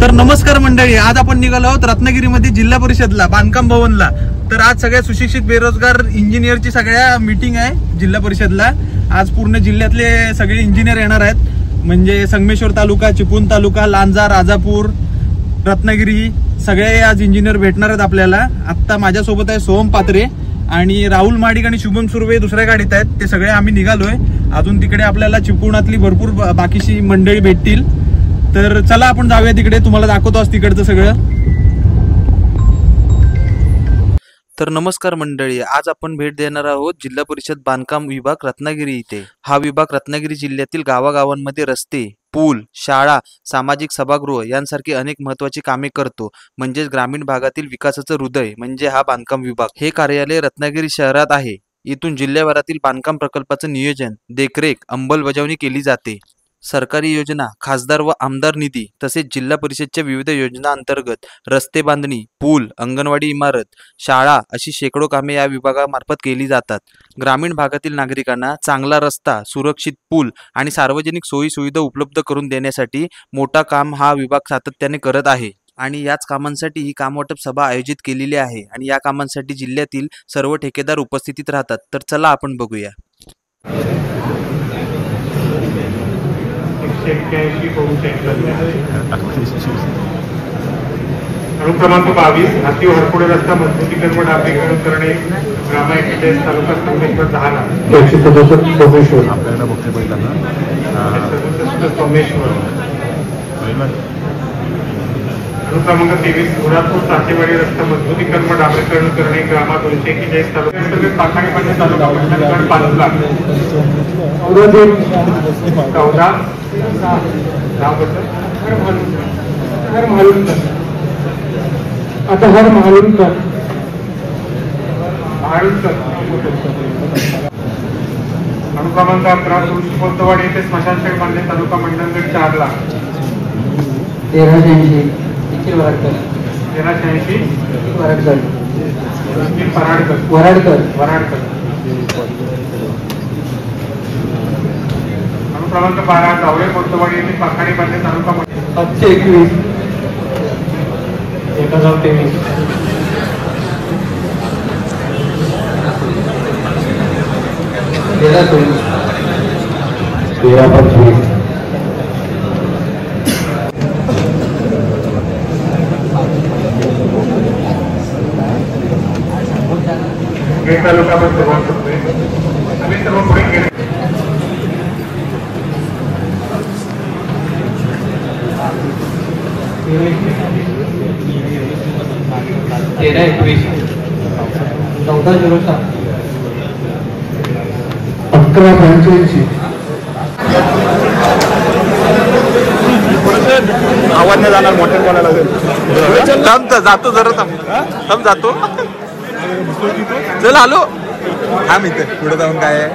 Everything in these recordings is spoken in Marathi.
तर नमस्कार मंडळी, आज आपण निघालो आहोत रत्नागिरीमध्ये जिल्हा परिषदला बांधकाम भवनला। तर आज सगळ्या सुशिक्षित बेरोजगार इंजिनियरची सगळ्या मीटिंग आहे जिल्हा परिषदला। आज पूर्ण जिल्ह्यातले सगळे इंजिनियर येणार आहेत, म्हणजे संगमेश्वर तालुका, चिपळूण तालुका, लांजा, राजापूर, रत्नागिरी सगळे आज इंजिनियर भेटणार आहेत आपल्याला। आता माझ्यासोबत आहे सोहम पात्रे आणि राहुल माडिक आणि शुभम सुर्वे दुसऱ्या गाडीत आहेत। ते सगळे आम्ही निघालोय। अजून तिकडे आपल्याला चिपळूणातली भरपूर बाकीची मंडळी भेटतील। तर चला आपण जाऊया तिकडे, तुम्हाला दाखवतो आज तिकडचं सगळं। तर नमस्कार मंडळी, आज आपण भेट देणार आहोत जिल्हा परिषद बांधकाम विभाग रत्नागिरी इथे। हा विभाग रत्नागिरी जिल्ह्यातील गावागावांमध्ये रस्ते, पूल, शाळा, सामाजिक सभागृह यांसारखी अनेक महत्त्वाची कामे करतो। म्हणजे ग्रामीण भागातील विकासाचं हृदय म्हणजे हा बांधकाम विभाग। हे कार्यालय रत्नागिरी शहरात आहे। इथून जिल्ह्याभरातील बांधकाम प्रकल्पाचं नियोजन, देखरेख, अंमलबजावणी केली जाते। सरकारी योजना, खासदार व आमदार निधी तसेच जिल्हा परिषदच्या विविध योजना अंतर्गत रस्ते बांधणी, पूल, अंगणवाडी इमारत, शाळा अशी शेकडो कामे या विभागामार्फत केली जातात। ग्रामीण भागातील नागरिकांना चांगला रस्ता, सुरक्षित पूल आणि सार्वजनिक सोयी सुविधा उपलब्ध करून देण्यासाठी मोठा काम हा विभाग सातत्याने करत आहे। आणि याच कामांसाठी ही कामवाटप सभा आयोजित केलेली आहे आणि या कामांसाठी जिल्ह्यातील सर्व ठेकेदार उपस्थित राहतात। तर चला आपण बघूया। 181 करून चेक करणे। अनुक्रमांक 22 हाती हरपुडे रस्ता मजबूतीकरण व डांबरीकरण करणे, ग्रामपंचायत तालुका संगमेश्वर 10 लाख 167 सोमेश्वर आपल्याला बघते पहिल्यांदा सोमेश्वर। अनुक्रमांक 23 गुरापूर सातेवाडी रस्ता मजबूतीकरण व डांबरीकरण करणे, ग्रामा 241 तालुका पाखाडी पंचायत तालुका मंडलगड 5 लाख 14 आता हर महालुनकर अनुक्रमांक 11 तुळशी कोतवाडी येथे स्मशानशाही बांधणे, तालुका मंडलगड 4 लाख 1380 वराडकर। अनुक्रमांक 12 जावळे कोतवाडी येथे पाखाडी बांधणे, तालुका 521 1023 1325 तालुका पण सुरुवात करतोय आम्ही सर्व पुढे गेले। 1321 1407 1185 आवाज नाही जाणार, मोठ्या बोलायला थांब जातो जरा थांब जातो चल आलो थांब इथे पुढे जाऊन काय आहे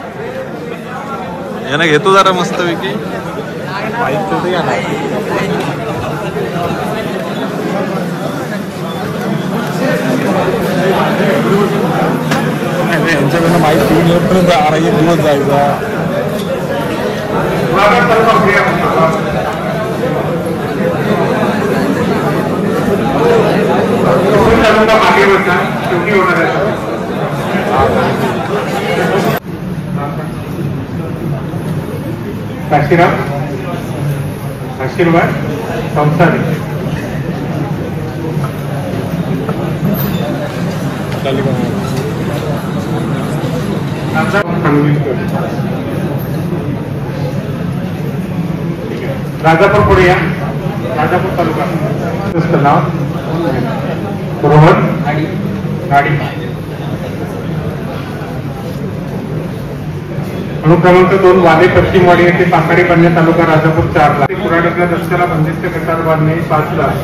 यांना घेतो जरा मस्त पैकी यांच्याकडनं माहिती घेऊन येईपर्यंत एक दिवस जायचा। आशीर्वाद संसारी राजापूर पुढे या, राजापूर तालुका नाव रोहन गाडी। अनुक्रमांक 2 वाले पश्चिमवाडी येथे पाखाडी बांधणे, तालुका राजापूर 4 लाख कुराडकला रस्त्याला बंदिस्त गटार बांधणे 5 लाख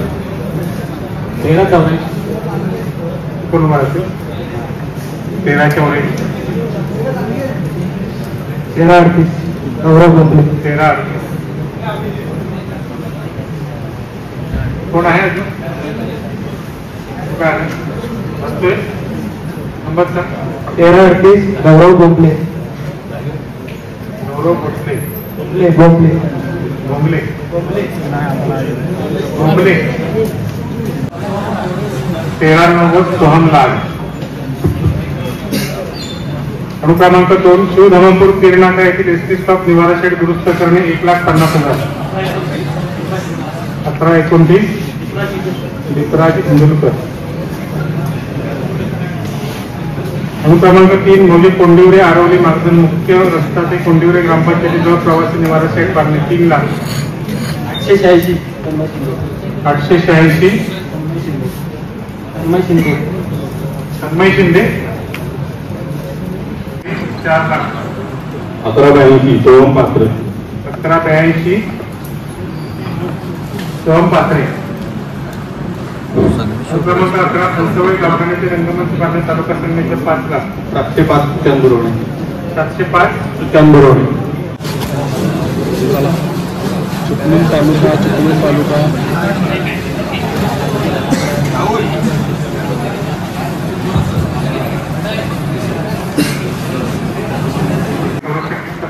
1344 1338 गौरव गोंधळे 1338 कोण आहे अजून काय असतोय नंबर 1338 गौरव गोंधळे भोंगले भोंगले 1390 सोहमलाल. अनुक्रमांक 2 शिवधर्मपूर किरणाका येथील एसटी स्टॉप निवारा शेड दुरुस्त करणे 1,50,000. 1729 दीपराज इंदुलकर. अनुक्रमांक 3 मौजे कोंडिवरे आरवली मार्गदर्शन मुख्य रस्ता ते कोंडिवरे ग्रामपंचायतीजवळ प्रवासी निवारा सेट बांधणे 3,00,000. 886 886 तन्मय शिंदे 4,00,000. 1182 सोहम पात्रे. 1182 सोहम पात्रे. अनुक्रमांक 11 फुलसवळी कारखान्याचे रंगमंच बांधणे तालुका संघाचे 5,00,000. 705 चंदुरोणे. 705 चंदुरोणे. चिपळूण तालुका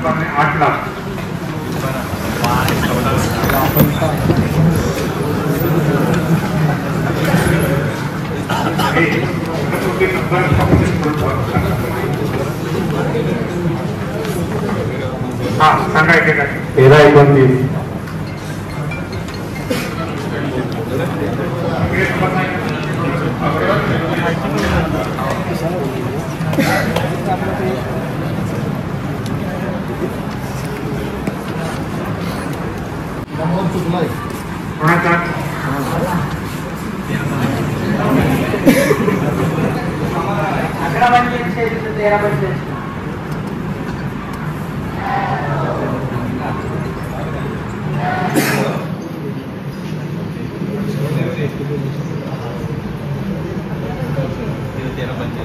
बांधणे 8,00,000. हा सांगायचे काय 1329 कोणाचा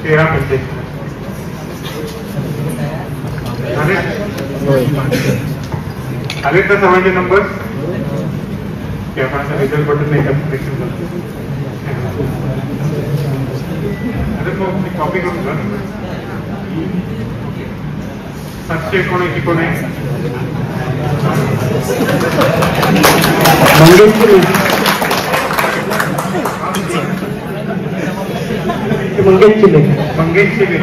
13,45 आले का सर्वांचे नंबर? आपण रिझल्ट बटन नाही का सिलेक्शन करतो. अरे मग कॉपी करून घ्या. 779 कोण आहे? मंगेश चिले.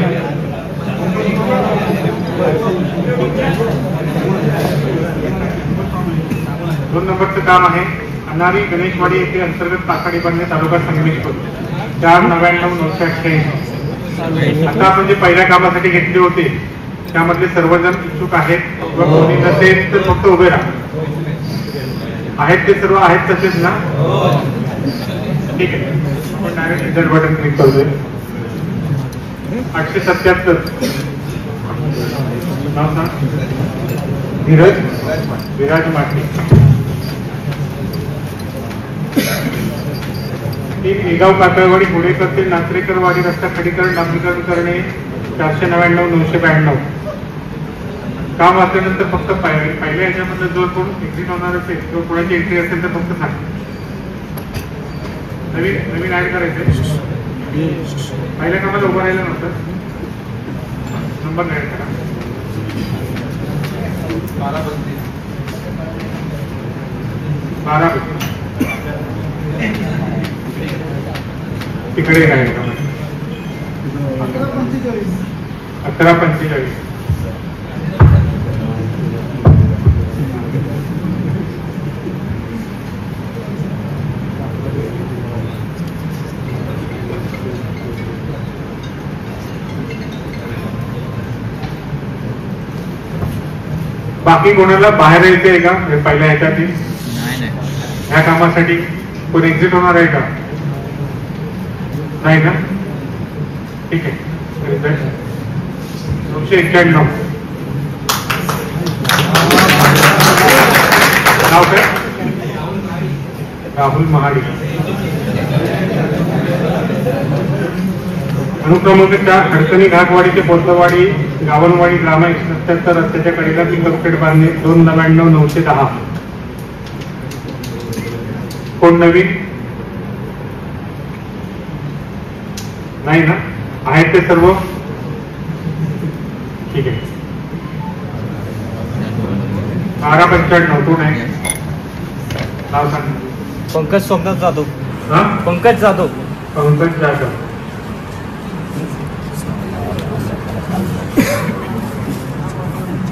दोन नंबरचं काम आहे अनारी गणेशवाडी येथे अंतर्गत ताकाडी बांधणे तालुका संगमेश्वर 4,99,988. आता आपण जे पहिल्या कामासाठी घेतले होते त्यामधले सर्वजण इच्छुक आहेत व कोणी नसेल तर फक्त उभे राहा. आहेत ते सर्व आहेत तसेच ना? ठीक आहे. आपण डायरेक्ट रिझल्ट बटन क्लिक करतोय. 877 नाव सांग. विराज माटे. एगाव कातळवाडी पुणेकर ते नाचरेकरवाडी रस्ता खडीकरण डांबरीकरण करणे 499,992. काम असल्यानंतर फक्त पहिल्या ह्याच्यामधलं जो कोण एक्झिट होणार असेल किंवा कोणाची एंट्री असेल तर फक्त सांग. नवीन ऍड करायचंय. पहिल्या कामाला उभं राहिलं नव्हतं. नंबर ऍड करा. 12 तिकडे राहील का? 11:45. बाकी कोणाला बाहेर यायचं आहे का पहिल्या ह्याच्यातील? ह्या कामासाठी कोण एक्झिट होणार आहे का? नाही ना? ठीक आहे. 991. नाव काय? राहुल महाडी. अनुक्रमांक 4 अडचणी घाटवाडी ते बोलतवाडी गावनवाडी ग्राम 177 रस्त्याच्या कडेला पिंगपखेड बांधणे 2,99,910. कोण नवीन? नाही ना? आहेत ते सर्व? ठीक आहे. 12:95 कोण आहे? नाव सांग. पंकज सोमनाथ जाधव. हा पंकज जाधव. पंकज जाधव.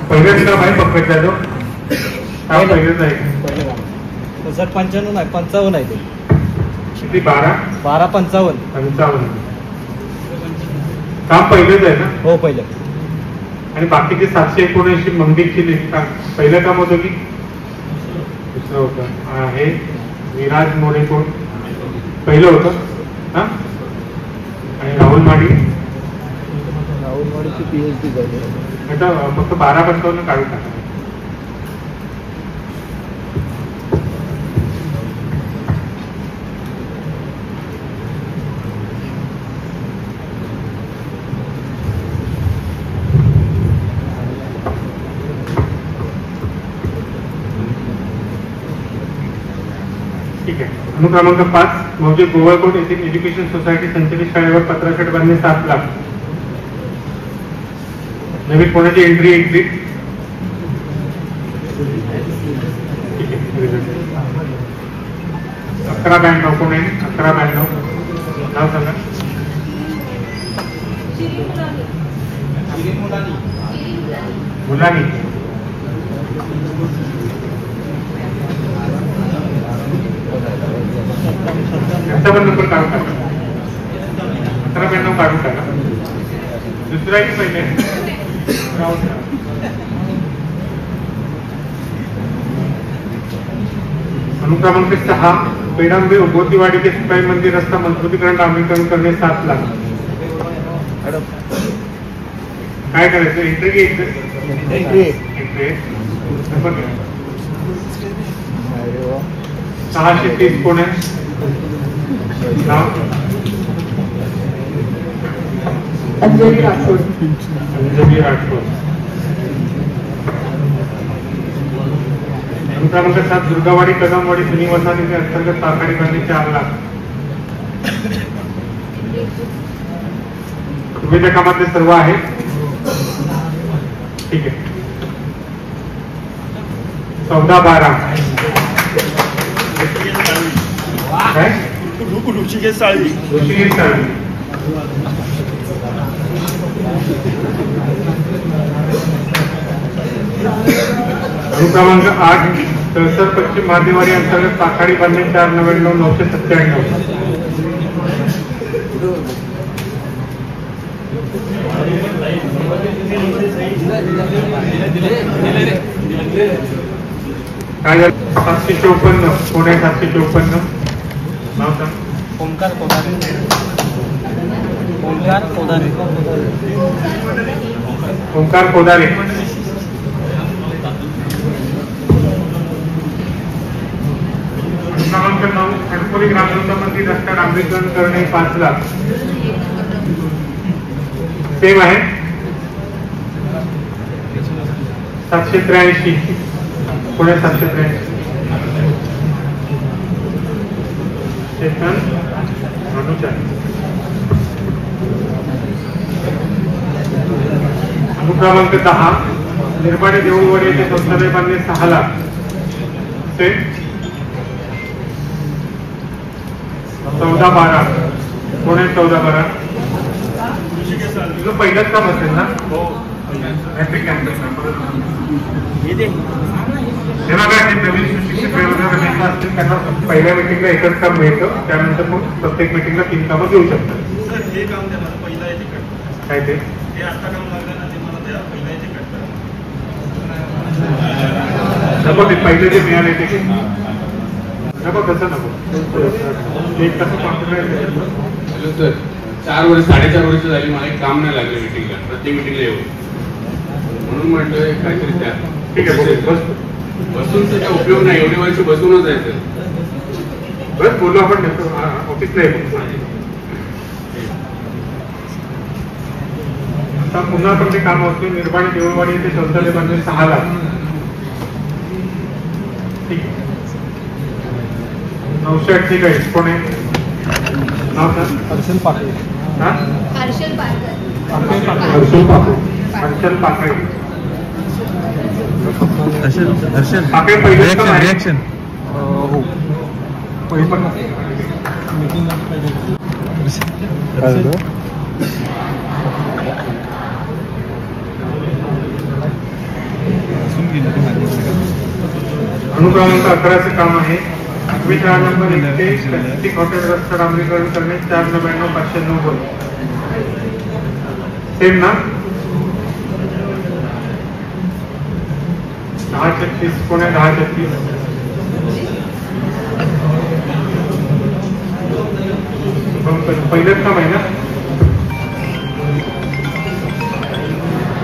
पहिलंच नाव आहे पंकज जाधव. हा पहिलंच आहे. 55 नाही 55 आहे ते. किती 12 1255. 55. काम पहिलंच आहे ना. हो पहिलं. आणि बाकीचे 779 मंदिरची लिस्ट पहिलं काम होतं की दुसरं होतं. हे विराज मोरे कोण पहिलं होतं. हा आणि राहुल माडी राहुलवाडीची PhD झाली. आता फक्त 12-55 काढून टाका. ठीक आहे. अनुक्रमांक 5 म्हणजे गोवाकोट येथील एज्युकेशन सोसायटी संचलित शाळेवर पत्राशेड बांधणे 7 लाख. नवीन कोणाची एंट्री एक्झिट. ठीक आहे. 1192 कोण आहे. 1192 नाव सांगा. मुलानी. यांचा पण नंबर काढून टाका. 1192 काढून टाका. दुसरा की पहिले अनुक्रमांक 6 पेडांबे गोतीवाडी ते सिपाई मंदिर रस्ता मजबूतीकरण डांबरीकरण करणे 7 लाख. काय करायचं. एंट्री की एंट्री. 630 कोण आहे. नाव अंजली राठोड. अंजली राठोड. अनुक्रमांक 7 दुर्गावाडी कदमवाडी जुनी वसाहती अंतर्गत ताकाडी बांधणी 4 लाख. तुम्ही त्या कामातले सर्व आहे. ठीक आहे. 14-12 काय ऋषिकेश साळवी. ऋषिकेश साळवी. अनुक्रमांक 8 तळसर पश्चिम महादेवाडी अंतर्गत ताकाडी बांधणे 499,997. काय झालं. 754 कोण आहे. 754 नाव सांग. ओंकार कोदारे. ओंकार कोदारे. ओंकार कोदारे. क्रमांक 9 खडकोली ग्रामपंचायतीमध्ये रस्ता डांबरीकरण करणे 5 लाख. सेम आहे. 783 पुणे. 783 चेतन अनुचा. अनुक्रमांक 10 निर्माणे देऊळवाडी येथे शौचालय बांधणे 6 लाख. सेम. 14-12 कोण आहे. 14-12 तुझं पहिलंच काम असेल ना. जेव्हा काय नवीन शिक्षक असतील त्यांना पहिल्या मिटिंगला एकच काम मिळतं. त्यानंतर मग प्रत्येक मिटिंगला 3 कामं घेऊ शकतात. काय ते नको. ते पहिले जे मिळाले ते नको. तसं नको. एक कसं कॉन्फिडन्स. Hello sir. 4-4.5 वर्ष झाली मला एक काम नाही लागलं मिटिंगला. प्रत्येक मिटिंगला येऊ म्हणून म्हटलं काहीतरी त्या. ठीक आहे. बसून त्याचा उपयोग नाही. एवढे वर्ष बसूनच आहे सर. बस बोलू आपण. ऑफिसला येतो. आता पुन्हा पण ते काम असते. निर्माण देऊळवाडी येथे शौचालय बांधणे 6 लाख. ठीक आहे. 948 कोण आहे. नाव सर. हर्षल पाटील. हा हर्षल पाटील. हर्षल पाकळे. पाकळे पहिलं काम आहे. हो मीटिंग अनुक्रमांक 11चे काम आहे 4 नंबर 1 ते प्रत्येक हॉटेल रस्ता डांबरीकरण करणे 499,590 सेम ना 1036 पुणे 1036 पहिलेच काम आहे ना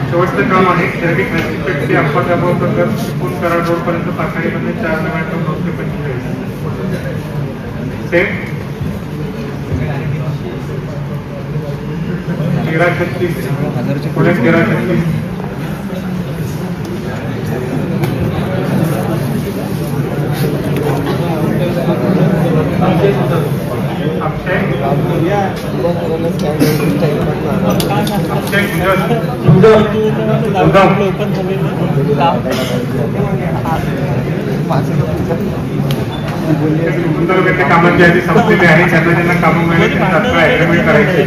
शेवटचं काम आहे शिर्डी खासपेठ ते अंबादाबाद चिपळूण कराड रोड पर्यंत पाखाडीमध्ये 499,945 सेम 1336 पुणे 1336 तालुक्यातल्या कामांची यादी संपलेली आहे ज्यांना ज्यांना कामं मिळाली त्यांना अग्रीमेंट करायचे